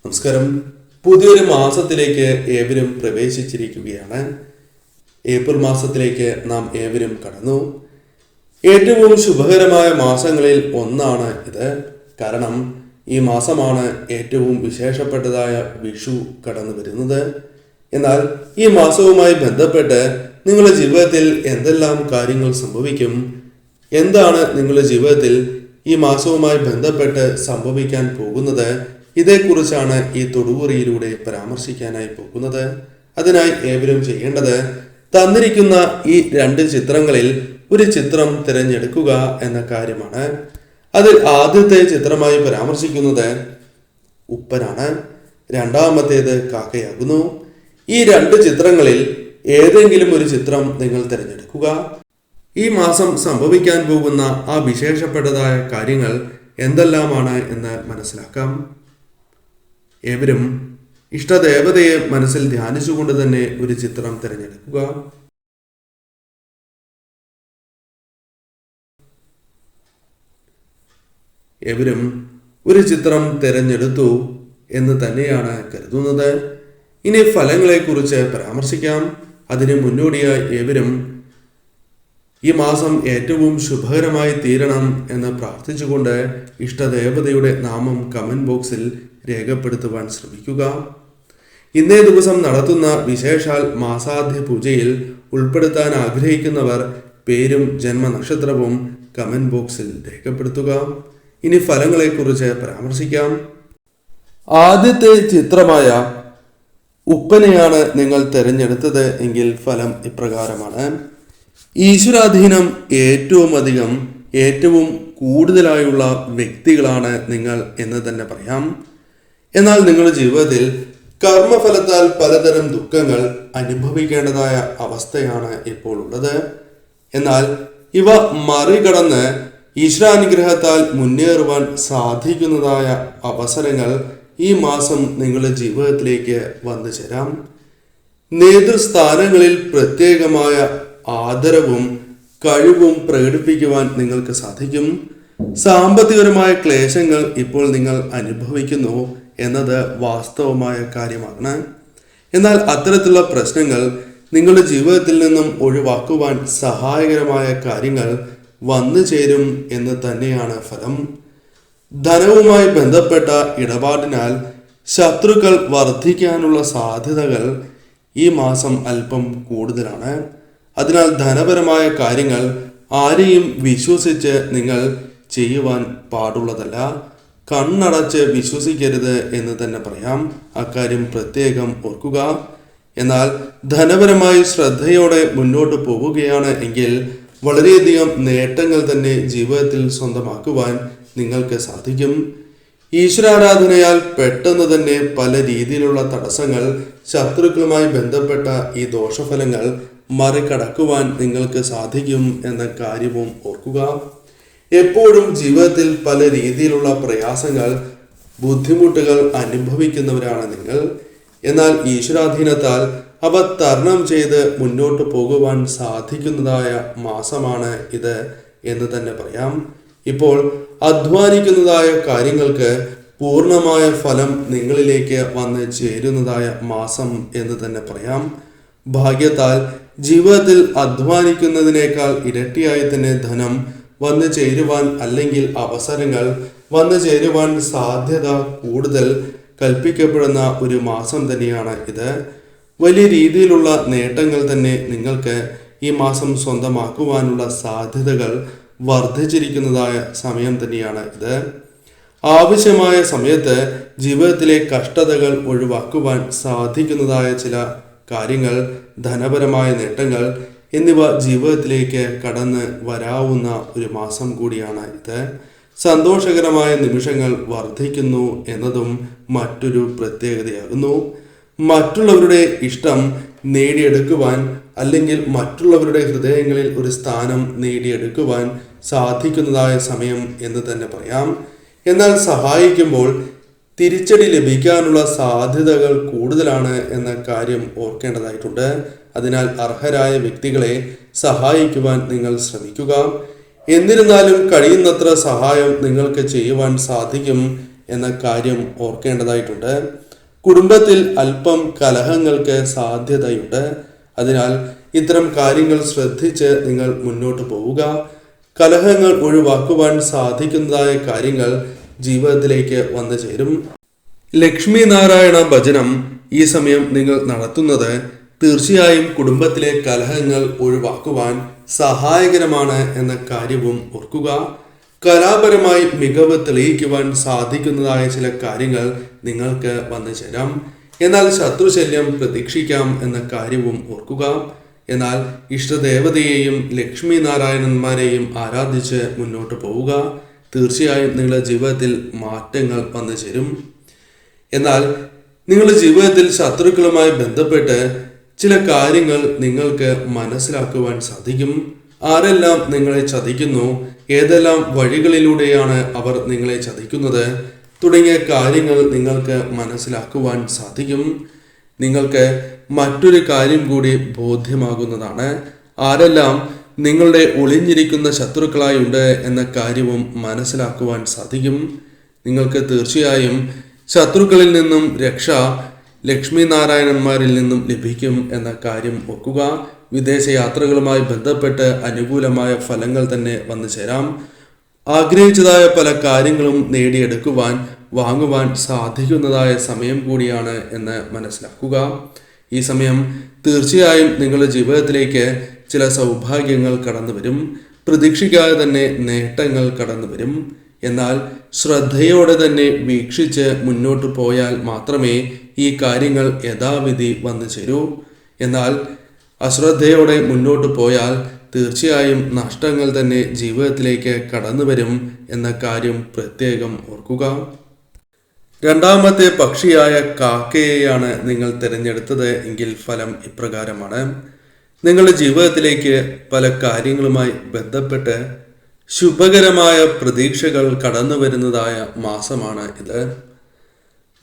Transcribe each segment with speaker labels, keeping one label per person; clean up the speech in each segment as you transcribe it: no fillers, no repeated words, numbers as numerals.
Speaker 1: നമസ്കാരം. പുതിയൊരു മാസത്തിലേക്ക് ഏവരും പ്രവേശിച്ചിരിക്കുകയാണ്. ഏപ്രിൽ മാസത്തിലേക്ക് നാം ഏവരും കടന്നു. ഏറ്റവും ശുഭകരമായ മാസങ്ങളിൽ ഒന്നാണ് ഇത്. കാരണം ഈ മാസമാണ് ഏറ്റവും വിശേഷപ്പെട്ടതായ വിഷു കടന്നു വരുന്നത്. എന്നാൽ ഈ മാസവുമായി ബന്ധപ്പെട്ട് നിങ്ങളുടെ ജീവിതത്തിൽ എന്തെല്ലാം കാര്യങ്ങൾ സംഭവിക്കും, എന്താണ് നിങ്ങളുടെ ജീവിതത്തിൽ ഈ മാസവുമായി ബന്ധപ്പെട്ട് സംഭവിക്കാൻ പോകുന്നത്, ഇതേക്കുറിച്ചാണ് ഈ തൊടുകുറിയിലൂടെ പരാമർശിക്കാനായി പോകുന്നത്. അതിനായി ഏവരും ചെയ്യേണ്ടത് തന്നിരിക്കുന്ന ഈ 2 ചിത്രങ്ങളിൽ ഒരു ചിത്രം തിരഞ്ഞെടുക്കുക എന്ന കാര്യമാണ്. അതിൽ ആദ്യത്തെ ചിത്രമായി പരാമർശിക്കുന്നത് ഉപ്പനാണ്, രണ്ടാമത്തേത് കാക്കയാകുന്നു. ഈ 2 ചിത്രങ്ങളിൽ ഏതെങ്കിലും ഒരു ചിത്രം നിങ്ങൾ തിരഞ്ഞെടുക്കുക. ഈ മാസം സംഭവിക്കാൻ പോകുന്ന ആ വിശേഷപ്പെട്ടതായ കാര്യങ്ങൾ എന്തെല്ലാമാണ് എന്ന് മനസ്സിലാക്കാം. ഏവരും ഇഷ്ടദേവതയെ മനസ്സിൽ ധ്യാനിച്ചുകൊണ്ട് തന്നെ ഒരു ചിത്രം തിരഞ്ഞെടുക്കുക. ഏവരും ഒരു ചിത്രം തിരഞ്ഞെടുത്തു എന്ന് തന്നെയാണ് കരുതുന്നത്. ഇനി ഫലങ്ങളെക്കുറിച്ച് പരാമർശിക്കാം. അതിന് മുന്നോടിയായി ഏവരും ഈ മാസം ഏറ്റവും ശുഭകരമായി തീരണം എന്ന് പ്രാർത്ഥിച്ചുകൊണ്ട് ഇഷ്ടദേവതയുടെ നാമം കമന്റ് ബോക്സിൽ രേഖപ്പെടുത്തുവാൻ ശ്രമിക്കുക. ഇന്നേ ദിവസം നടത്തുന്ന വിശേഷാൽ മാസാദ്യ പൂജയിൽ ഉൾപ്പെടുത്താൻ ആഗ്രഹിക്കുന്നവർ പേരും ജന്മനക്ഷത്രവും കമന്റ് ബോക്സിൽ രേഖപ്പെടുത്തുക. ഇനി ഫലങ്ങളെക്കുറിച്ച് പരാമർശിക്കാം. ആദ്യത്തെ ചിത്രമായ ഉപ്പനെയാണ് നിങ്ങൾ തിരഞ്ഞെടുത്തത് എങ്കിൽ ഫലം ഇപ്രകാരമാണ്. ഈശ്വരാധീനം ഏറ്റവും കൂടുതലായുള്ള വ്യക്തികളാണ് നിങ്ങൾ എന്ന് തന്നെ പറയാം. എന്നാൽ നിങ്ങളുടെ ജീവിതത്തിൽ കർമ്മഫലത്താൽ പലതരം ദുഃഖങ്ങൾ അനുഭവിക്കേണ്ടതായ അവസ്ഥയാണ് ഇപ്പോൾ ഉള്ളത്. എന്നാൽ ഇവ മറികടന്ന് ഈശ്വരാനുഗ്രഹത്താൽ മുന്നേറുവാൻ സാധിക്കുന്നതായ അവസരങ്ങൾ ഈ മാസം നിങ്ങളുടെ ജീവിതത്തിലേക്ക് വന്നു ചേരാം. നേതൃസ്ഥാനങ്ങളിൽ പ്രത്യേകമായ ആദരവും കഴിവും പ്രകടിപ്പിക്കുവാൻ നിങ്ങൾക്ക് സാധിക്കും. സാമ്പത്തികപരമായ ക്ലേശങ്ങൾ ഇപ്പോൾ നിങ്ങൾ അനുഭവിക്കുന്നു എന്നത് വാസ്തവമായ കാര്യമാണ്. എന്നാൽ അത്തരത്തിലുള്ള പ്രശ്നങ്ങൾ നിങ്ങളുടെ ജീവിതത്തിൽ നിന്നും ഒഴിവാക്കുവാൻ സഹായകരമായ കാര്യങ്ങൾ വന്നു ചേരും എന്ന് തന്നെയാണ് ഫലം. ധനവുമായി ബന്ധപ്പെട്ട ഇടപാടിനാൽ ശത്രുക്കൾ വർദ്ധിക്കാനുള്ള സാധ്യതകൾ ഈ മാസം അല്പം കൂടുതലാണ്. അതിനാൽ ധനപരമായ കാര്യങ്ങൾ ആരെയും വിശ്വസിച്ച് നിങ്ങൾ ചെയ്യുവാൻ പാടുള്ളതല്ല. കണ്ണടച്ച് വിശ്വസിക്കരുത് എന്ന് തന്നെ പറയാം. അക്കാര്യം പ്രത്യേകം ഓർക്കുക. എന്നാൽ ധനപരമായി ശ്രദ്ധയോടെ മുന്നോട്ട് പോവുകയാണ് എങ്കിൽ വളരെയധികം നേട്ടങ്ങൾ തന്നെ ജീവിതത്തിൽ സ്വന്തമാക്കുവാൻ നിങ്ങൾക്ക് സാധിക്കും. ഈശ്വരാരാധനയാൽ പെട്ടെന്ന് തന്നെ പല രീതിയിലുള്ള തടസ്സങ്ങൾ, ശത്രുക്കളുമായി ബന്ധപ്പെട്ട ഈ ദോഷഫലങ്ങൾ മറികടക്കുവാൻ നിങ്ങൾക്ക് സാധിക്കും എന്ന കാര്യവും ഓർക്കുക. എപ്പോഴും ജീവിതത്തിൽ പല രീതിയിലുള്ള പ്രയാസങ്ങൾ, ബുദ്ധിമുട്ടുകൾ അനുഭവിക്കുന്നവരാണ് നിങ്ങൾ. എന്നാൽ ഈശ്വരാധീനത്താൽ അവ തരണം ചെയ്ത് മുന്നോട്ട് പോകുവാൻ സാധിക്കുന്നതായ മാസമാണ് ഇത് എന്ന് തന്നെ പറയാം. ഇപ്പോൾ അധ്വാനിക്കുന്നതായ കാര്യങ്ങൾക്ക് പൂർണ്ണമായ ഫലം നിങ്ങളിലേക്ക് വന്ന് ചേരുന്നതായ മാസം എന്ന് തന്നെ പറയാം. ഭാഗ്യത്താൽ ജീവിതത്തിൽ അധ്വാനിക്കുന്നതിനേക്കാൾ ഇരട്ടിയായി തന്നെ ധനം വന്നു ചേരുവാൻ അല്ലെങ്കിൽ അവസരങ്ങൾ വന്നു ചേരുവാൻ സാധ്യത കൂടുതൽ കൽപ്പിക്കപ്പെടുന്ന ഒരു മാസം തന്നെയാണ് ഇത്. വലിയ രീതിയിലുള്ള നേട്ടങ്ങൾ തന്നെ നിങ്ങൾക്ക് ഈ മാസം സ്വന്തമാക്കുവാനുള്ള സാധ്യതകൾ വർദ്ധിച്ചിരിക്കുന്നതായ സമയം തന്നെയാണ് ഇത്. ആവശ്യമായ സമയത്ത് ജീവിതത്തിലെ കഷ്ടതകൾ ഒഴിവാക്കുവാൻ സാധിക്കുന്നതായ ചില കാര്യങ്ങൾ, ധനപരമായ നേട്ടങ്ങൾ എന്നിവ ജീവിതത്തിലേക്ക് കടന്ന് വരാവുന്ന ഒരു മാസം കൂടിയാണ് ഇത്. സന്തോഷകരമായ നിമിഷങ്ങൾ വർദ്ധിക്കുന്നു എന്നതും മറ്റൊരു പ്രത്യേകതയാകുന്നു. മറ്റുള്ളവരുടെ ഇഷ്ടം നേടിയെടുക്കുവാൻ അല്ലെങ്കിൽ മറ്റുള്ളവരുടെ ഹൃദയങ്ങളിൽ ഒരു സ്ഥാനം നേടിയെടുക്കുവാൻ സാധിക്കുന്നതായ സമയം എന്ന് തന്നെ പറയാം. എന്നാൽ സഹായിക്കുമ്പോൾ തിരിച്ചടി ലഭിക്കാനുള്ള സാധ്യതകൾ കൂടുതലാണ് എന്ന കാര്യം ഓർക്കേണ്ടതായിട്ടുണ്ട്. അതിനാൽ അർഹരായ വ്യക്തികളെ സഹായിക്കുവാൻ നിങ്ങൾ ശ്രമിക്കുക. എന്നിരുന്നാലും കഴിയുന്നത്ര സഹായം നിങ്ങൾക്ക് ചെയ്യുവാൻ സാധിക്കും എന്ന കാര്യം ഓർക്കേണ്ടതായിട്ടുണ്ട്. കുടുംബത്തിൽ അല്പം കലഹങ്ങൾക്ക് സാധ്യതയുണ്ട്. അതിനാൽ ഇത്തരം കാര്യങ്ങൾ ശ്രദ്ധിച്ച് നിങ്ങൾ മുന്നോട്ട് പോവുക. കലഹങ്ങൾ ഒഴിവാക്കുവാൻ സാധിക്കുന്നതായ കാര്യങ്ങൾ ജീവിതത്തിലേക്ക് വന്നു ചേരും. ലക്ഷ്മി നാരായണ ഭജനം ഈ സമയം നിങ്ങൾ നടത്തുന്നത് തീർച്ചയായും കുടുംബത്തിലെ കലഹങ്ങൾ ഒഴിവാക്കുവാൻ സഹായകരമാണ് എന്ന കാര്യവും ഓർക്കുക. കലാപരമായി മികവ് തെളിയിക്കുവാൻ സാധിക്കുന്നതായ ചില കാര്യങ്ങൾ നിങ്ങൾക്ക് വന്നു ചേരാം. എന്നാൽ ശത്രുശല്യം പ്രതീക്ഷിക്കാം എന്ന കാര്യവും ഓർക്കുക. എന്നാൽ ഇഷ്ടദേവതയെയും ലക്ഷ്മി നാരായണന്മാരെയും ആരാധിച്ച് മുന്നോട്ട് പോവുക. തീർച്ചയായും നിങ്ങളുടെ ജീവിതത്തിൽ മാറ്റങ്ങൾ വന്നു ചേരും. എന്നാൽ നിങ്ങളുടെ ജീവിതത്തിൽ ശത്രുക്കളുമായി ബന്ധപ്പെട്ട് ചില കാര്യങ്ങൾ നിങ്ങൾക്ക് മനസ്സിലാക്കുവാൻ സാധിക്കും. ആരെല്ലാം നിങ്ങളെ ചതിക്കുന്നു, ഏതെല്ലാം വഴികളിലൂടെയാണ് അവർ നിങ്ങളെ ചതിക്കുന്നത് തുടങ്ങിയ കാര്യങ്ങൾ നിങ്ങൾക്ക് മനസ്സിലാക്കുവാൻ സാധിക്കും. നിങ്ങൾക്ക് മറ്റൊരു കാര്യം കൂടി ബോധ്യമാകുന്നതാണ്. ആരെല്ലാം നിങ്ങളുടെ ഒളിഞ്ഞിരിക്കുന്ന ശത്രുക്കളായി ഉണ്ട് എന്ന കാര്യവും മനസ്സിലാക്കുവാൻ സാധിക്കും. നിങ്ങൾക്ക് തീർച്ചയായും ശത്രുക്കളിൽ നിന്നും രക്ഷ ലക്ഷ്മി നാരായണന്മാരിൽ നിന്നും ലഭിക്കും എന്ന കാര്യം ഓർക്കുക. വിദേശ യാത്രകളുമായി ബന്ധപ്പെട്ട് അനുകൂലമായ ഫലങ്ങൾ തന്നെ വന്നു ചേരാം. ആഗ്രഹിച്ചതായ പല കാര്യങ്ങളും നേടിയെടുക്കുവാൻ വാങ്ങുവാൻ സാധിക്കുന്നതായ സമയം കൂടിയാണ് എന്ന് മനസ്സിലാക്കുക. ഈ സമയം തീർച്ചയായും നിങ്ങളുടെ ജീവിതത്തിലേക്ക് ചില സൗഭാഗ്യങ്ങൾ കടന്നു വരും. പ്രതീക്ഷിക്കാതെ തന്നെ നേട്ടങ്ങൾ കടന്നു വരും. എന്നാൽ ശ്രദ്ധയോടെ തന്നെ വീക്ഷിച്ച് മുന്നോട്ട് പോയാൽ മാത്രമേ ഈ കാര്യങ്ങൾ യഥാവിധി വന്നു ചേരൂ. എന്നാൽ അശ്രദ്ധയോടെ മുന്നോട്ട് പോയാൽ തീർച്ചയായും നഷ്ടങ്ങൾ തന്നെ ജീവിതത്തിലേക്ക് കടന്നു വരും എന്ന കാര്യം പ്രത്യേകം ഓർക്കുക. രണ്ടാമത്തെ പക്ഷിയായ കാക്കയെയാണ് നിങ്ങൾ തിരഞ്ഞെടുത്തത് എങ്കിൽ ഫലം ഇപ്രകാരമാണ്. നിങ്ങളുടെ ജീവിതത്തിലേക്ക് പല കാര്യങ്ങളുമായി ബന്ധപ്പെട്ട് ശുഭകരമായ പ്രതീക്ഷകൾ കടന്നു വരുന്നതായ മാസമാണ് ഇത്.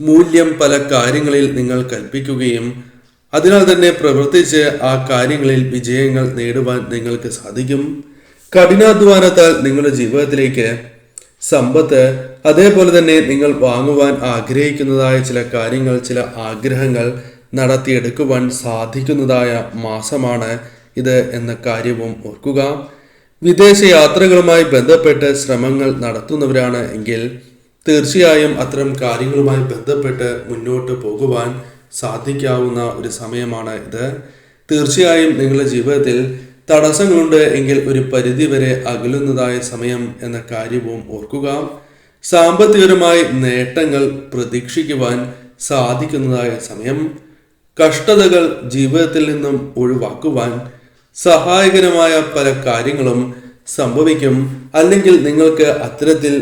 Speaker 1: മൂല്യം പല കാര്യങ്ങളിൽ നിങ്ങൾ കൽപ്പിക്കുകയും അതിനാൽ തന്നെ പ്രവർത്തിച്ച് ആ കാര്യങ്ങളിൽ വിജയങ്ങൾ നേടുവാൻ നിങ്ങൾക്ക് സാധിക്കും. കഠിനാധ്വാനത്താൽ നിങ്ങളുടെ ജീവിതത്തിലേക്ക് സമ്പത്ത്, അതേപോലെ തന്നെ നിങ്ങൾ വാങ്ങുവാൻ ആഗ്രഹിക്കുന്നതായ ചില കാര്യങ്ങൾ, ചില ആഗ്രഹങ്ങൾ നടത്തിയെടുക്കുവാൻ സാധിക്കുന്നതായ മാസമാണ് ഇത് എന്ന കാര്യവും ഓർക്കുക. വിദേശ യാത്രകളുമായി ബന്ധപ്പെട്ട് ശ്രമങ്ങൾ നടത്തുന്നവരാണ് എങ്കിൽ തീർച്ചയായും അത്തരം കാര്യങ്ങളുമായി ബന്ധപ്പെട്ട് മുന്നോട്ട് പോകുവാൻ സാധിക്കാവുന്ന ഒരു സമയമാണ് ഇത്. തീർച്ചയായും നിങ്ങളുടെ ജീവിതത്തിൽ തടസ്സങ്ങളുണ്ട് എങ്കിൽ ഒരു പരിധിവരെ അകലുന്നതായ സമയം എന്ന കാര്യവും ഓർക്കുക. സാമ്പത്തികപരമായി നേട്ടങ്ങൾ പ്രതീക്ഷിക്കുവാൻ സാധിക്കുന്നതായ സമയം. കഷ്ടതകൾ ജീവിതത്തിൽ നിന്നും ഒഴിവാക്കുവാൻ സഹായകരമായ പല കാര്യങ്ങളും സംഭവിക്കും, അല്ലെങ്കിൽ നിങ്ങൾക്ക് അത്തരത്തിൽ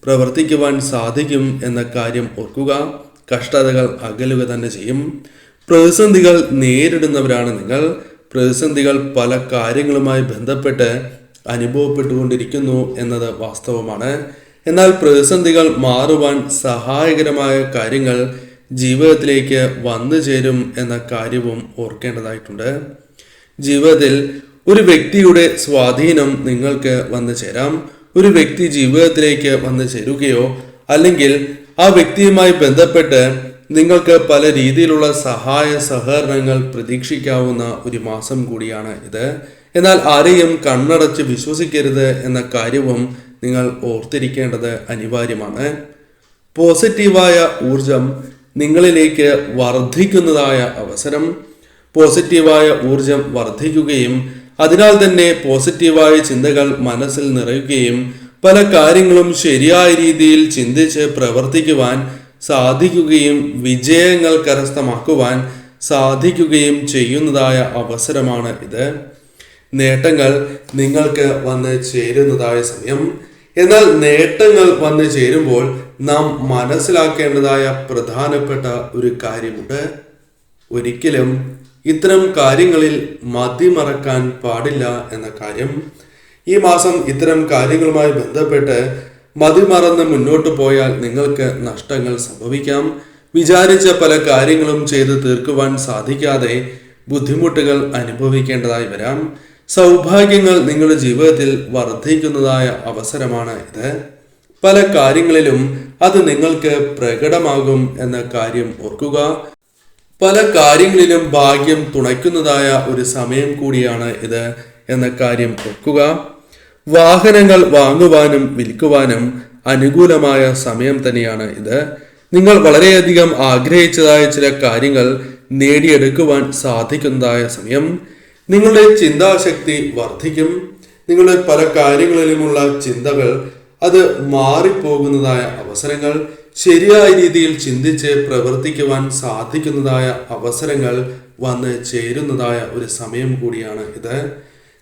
Speaker 1: പ്രവർത്തിക്കുവാൻ സാധിക്കും എന്ന കാര്യം ഓർക്കുക. കഷ്ടതകൾ അകലുക തന്നെ ചെയ്യും. പ്രതിസന്ധികൾ നേരിടുന്നവരാണ് നിങ്ങൾ. പ്രതിസന്ധികൾ പല കാര്യങ്ങളുമായി ബന്ധപ്പെട്ട് അനുഭവപ്പെട്ടുകൊണ്ടിരിക്കുന്നു എന്നത് വാസ്തവമാണ്. എന്നാൽ പ്രതിസന്ധികൾ മാറുവാൻ സഹായകരമായ കാര്യങ്ങൾ ജീവിതത്തിലേക്ക് വന്നു ചേരും എന്ന കാര്യവും ഓർക്കേണ്ടതായിട്ടുണ്ട്. ജീവിതത്തിൽ ഒരു വ്യക്തിയുടെ സ്വാധീനം നിങ്ങൾക്ക് വന്നു ചേരാം. ഒരു വ്യക്തി ജീവിതത്തിലേക്ക് വന്നു ചേരുകയോ അല്ലെങ്കിൽ ആ വ്യക്തിയുമായി ബന്ധപ്പെട്ട് നിങ്ങൾക്ക് പല രീതിയിലുള്ള സഹായ സഹകരണങ്ങൾ പ്രതീക്ഷിക്കാവുന്ന ഒരു മാസം കൂടിയാണ് ഇത്. എന്നാൽ ആരെയും കണ്ണടച്ച് വിശ്വസിക്കരുത് എന്ന കാര്യവും നിങ്ങൾ ഓർത്തിരിക്കേണ്ടത് അനിവാര്യമാണ്. പോസിറ്റീവായ ഊർജം നിങ്ങളിലേക്ക് വർദ്ധിക്കുന്നതായ അവസരം. പോസിറ്റീവായ ഊർജം വർദ്ധിക്കുകയും അതിനാൽ തന്നെ പോസിറ്റീവായ ചിന്തകൾ മനസ്സിൽ നിറയുകയും പല കാര്യങ്ങളും ശരിയായ രീതിയിൽ ചിന്തിച്ച് പ്രവർത്തിക്കുവാൻ സാധിക്കുകയും വിജയങ്ങൾ കരസ്ഥമാക്കുവാൻ സാധിക്കുകയും ചെയ്യുന്നതായ അവസരമാണ് ഇത്. നേട്ടങ്ങൾ നിങ്ങൾക്ക് വന്ന് ചേരുന്നതായ സമയം. എന്നാൽ നേട്ടങ്ങൾ വന്നു ചേരുമ്പോൾ നാം മനസ്സിലാക്കേണ്ടതായ പ്രധാനപ്പെട്ട ഒരു കാര്യമുണ്ട്. ഒരിക്കലും ഇത്തരം കാര്യങ്ങളിൽ മതിമറക്കാൻ പാടില്ല എന്ന കാര്യം. ഈ മാസം ഇത്തരം കാര്യങ്ങളുമായി ബന്ധപ്പെട്ട് മതിമറന്ന് മുന്നോട്ട് പോയാൽ നിങ്ങൾക്ക് നഷ്ടങ്ങൾ സംഭവിക്കാം. വിചാരിച്ച പല കാര്യങ്ങളും ചെയ്തു തീർക്കുവാൻ സാധിക്കാതെ ബുദ്ധിമുട്ടുകൾ അനുഭവിക്കേണ്ടതായി വരാം. സൗഭാഗ്യങ്ങൾ നിങ്ങളുടെ ജീവിതത്തിൽ വർദ്ധിക്കുന്നതായ അവസരമാണ് ഇത്. പല കാര്യങ്ങളിലും അത് നിങ്ങൾക്ക് പ്രകടമാകും എന്ന കാര്യം ഓർക്കുക. പല കാര്യങ്ങളിലും ഭാഗ്യം തുണയ്ക്കുന്നതായ ഒരു സമയം കൂടിയാണ് ഇത് എന്ന കാര്യം ഓർക്കുക. വാഹനങ്ങൾ വാങ്ങുവാനും വിൽക്കുവാനും അനുകൂലമായ സമയം തന്നെയാണ് ഇത്. നിങ്ങൾ വളരെയധികം ആഗ്രഹിച്ചതായ ചില കാര്യങ്ങൾ നേടിയെടുക്കുവാൻ സാധിക്കുന്നതായ സമയം. നിങ്ങളുടെ ചിന്താശക്തി വർദ്ധിക്കും. നിങ്ങളുടെ പല കാര്യങ്ങളിലുമുള്ള ചിന്തകൾ അത് മാറിപ്പോകുന്നതായ അവസരങ്ങൾ, ശരിയായ രീതിയിൽ ചിന്തിച്ച് പ്രവർത്തിക്കുവാൻ സാധിക്കുന്നതായ അവസരങ്ങൾ വന്ന് ചേരുന്നതായ ഒരു സമയം കൂടിയാണ് ഇത്.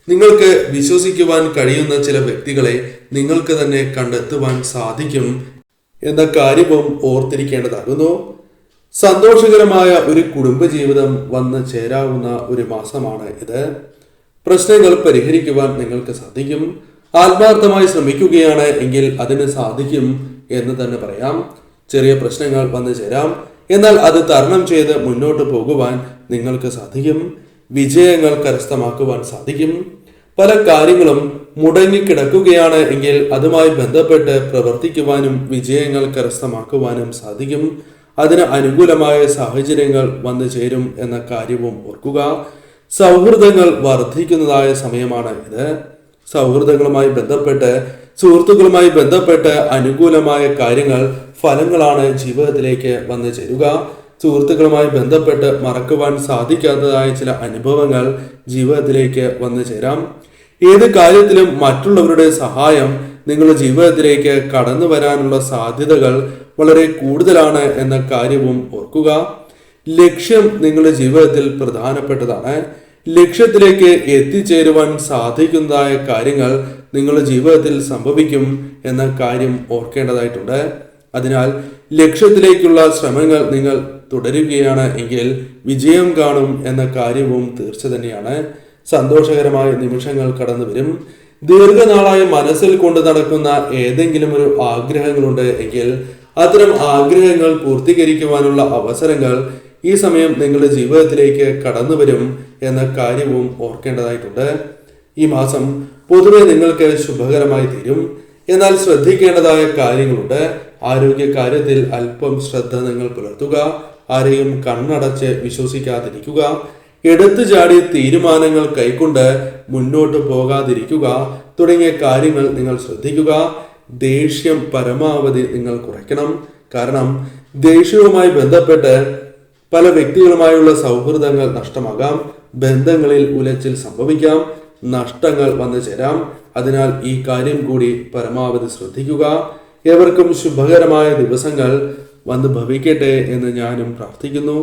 Speaker 1: നിങ്ങൾക്ക് വിശ്വസിക്കുവാൻ കഴിയുന്ന ചില വ്യക്തികളെ നിങ്ങൾക്ക് തന്നെ കണ്ടെത്തുവാൻ സാധിക്കും എന്ന കാര്യവും ഓർത്തിരിക്കേണ്ടതാകുന്നു. സന്തോഷകരമായ ഒരു കുടുംബജീവിതം വന്ന് ചേരാവുന്ന ഒരു മാസമാണ് ഇത്. പ്രശ്നങ്ങൾ പരിഹരിക്കുവാൻ നിങ്ങൾക്ക് സാധിക്കും. ആത്മാർത്ഥമായി ശ്രമിക്കുകയാണ് എങ്കിൽ അതിന് സാധിക്കും എന്ന് തന്നെ പറയാം. ചെറിയ പ്രശ്നങ്ങൾ വന്നു ചേരാം, എന്നാൽ അത് തരണം ചെയ്ത് മുന്നോട്ട് പോകുവാൻ നിങ്ങൾക്ക് സാധിക്കും. വിജയങ്ങൾ കരസ്ഥമാക്കുവാൻ സാധിക്കും. പല കാര്യങ്ങളും മുടങ്ങിക്കിടക്കുകയാണ് എങ്കിൽ അതുമായി ബന്ധപ്പെട്ട് പ്രവർത്തിക്കുവാനും വിജയങ്ങൾ കരസ്ഥമാക്കുവാനും സാധിക്കും. അതിന് അനുകൂലമായ സാഹചര്യങ്ങൾ വന്നു ചേരും എന്ന കാര്യവും ഓർക്കുക. സൗഹൃദങ്ങൾ വർദ്ധിക്കുന്നതായ സമയമാണ് ഇത്. സൗഹൃദങ്ങളുമായി ബന്ധപ്പെട്ട്, സുഹൃത്തുക്കളുമായി ബന്ധപ്പെട്ട് അനുകൂലമായ കാര്യങ്ങൾ, ഫലങ്ങളാണ് ജീവിതത്തിലേക്ക് വന്നു ചേരുക. സുഹൃത്തുക്കളുമായി ബന്ധപ്പെട്ട് മറക്കുവാൻ സാധിക്കാത്തതായ ചില അനുഭവങ്ങൾ ജീവിതത്തിലേക്ക് വന്നു ചേരാം. ഏത് കാര്യത്തിലും മറ്റുള്ളവരുടെ സഹായം നിങ്ങളുടെ ജീവിതത്തിലേക്ക് കടന്നു വരാനുള്ള സാധ്യതകൾ വളരെ കൂടുതലാണ് എന്ന കാര്യവും ഓർക്കുക. ലക്ഷ്യം നിങ്ങളുടെ ജീവിതത്തിൽ പ്രധാനപ്പെട്ടതാണ്. ലക്ഷ്യത്തിലേക്ക് എത്തിച്ചേരുവാൻ സാധിക്കുന്നതായ കാര്യങ്ങൾ നിങ്ങളുടെ ജീവിതത്തിൽ സംഭവിക്കും എന്ന കാര്യം ഓർക്കേണ്ടതായിട്ടുണ്ട്. അതിനാൽ ലക്ഷ്യത്തിലേക്കുള്ള ശ്രമങ്ങൾ നിങ്ങൾ തുടരുകയാണ് എങ്കിൽ വിജയം കാണും എന്ന കാര്യവും തീർച്ച തന്നെയാണ്. സന്തോഷകരമായ നിമിഷങ്ങൾ കടന്നു വരും. ദീർഘനാളായി മനസ്സിൽ കൊണ്ട് നടക്കുന്ന ഏതെങ്കിലും ഒരു ആഗ്രഹങ്ങളുണ്ട് എങ്കിൽ അത്തരം ആഗ്രഹങ്ങൾ പൂർത്തീകരിക്കുവാനുള്ള അവസരങ്ങൾ ഈ സമയം നിങ്ങളുടെ ജീവിതത്തിലേക്ക് കടന്നു വരും എന്ന കാര്യവും ഓർക്കേണ്ടതായിട്ടുണ്ട്. ഈ മാസം പൊതുവെ നിങ്ങൾക്ക് ശുഭകരമായി തീരും. എന്നാൽ ശ്രദ്ധിക്കേണ്ടതായ കാര്യങ്ങളുണ്ട്. ആരോഗ്യ കാര്യത്തിൽ അല്പം ശ്രദ്ധ നിങ്ങൾ പുലർത്തുക. ആരെയും കണ്ണടച്ച് വിശ്വസിക്കാതിരിക്കുക. എടുത്തു ചാടി തീരുമാനങ്ങൾ കൈക്കൊണ്ട് മുന്നോട്ട് പോകാതിരിക്കുക തുടങ്ങിയ കാര്യങ്ങൾ നിങ്ങൾ ശ്രദ്ധിക്കുക. ദേഷ്യം പരമാവധി നിങ്ങൾ കുറയ്ക്കണം. കാരണം ദേഷ്യവുമായി ബന്ധപ്പെട്ട് പല വ്യക്തികളുമായുള്ള സൗഹൃദങ്ങൾ നഷ്ടമാകാം. ബന്ധങ്ങളിൽ ഉലച്ചിൽ സംഭവിക്കാം. നഷ്ടങ്ങൾ വന്നു ചേരാം. അതിനാൽ ഈ കാര്യം കൂടി പരമാവധി ശ്രദ്ധിക്കുക. ഏവർക്കും ശുഭകരമായ ദിവസങ്ങൾ വന്ന് ഭവിക്കട്ടെ എന്ന് ഞാനും പ്രാർത്ഥിക്കുന്നു.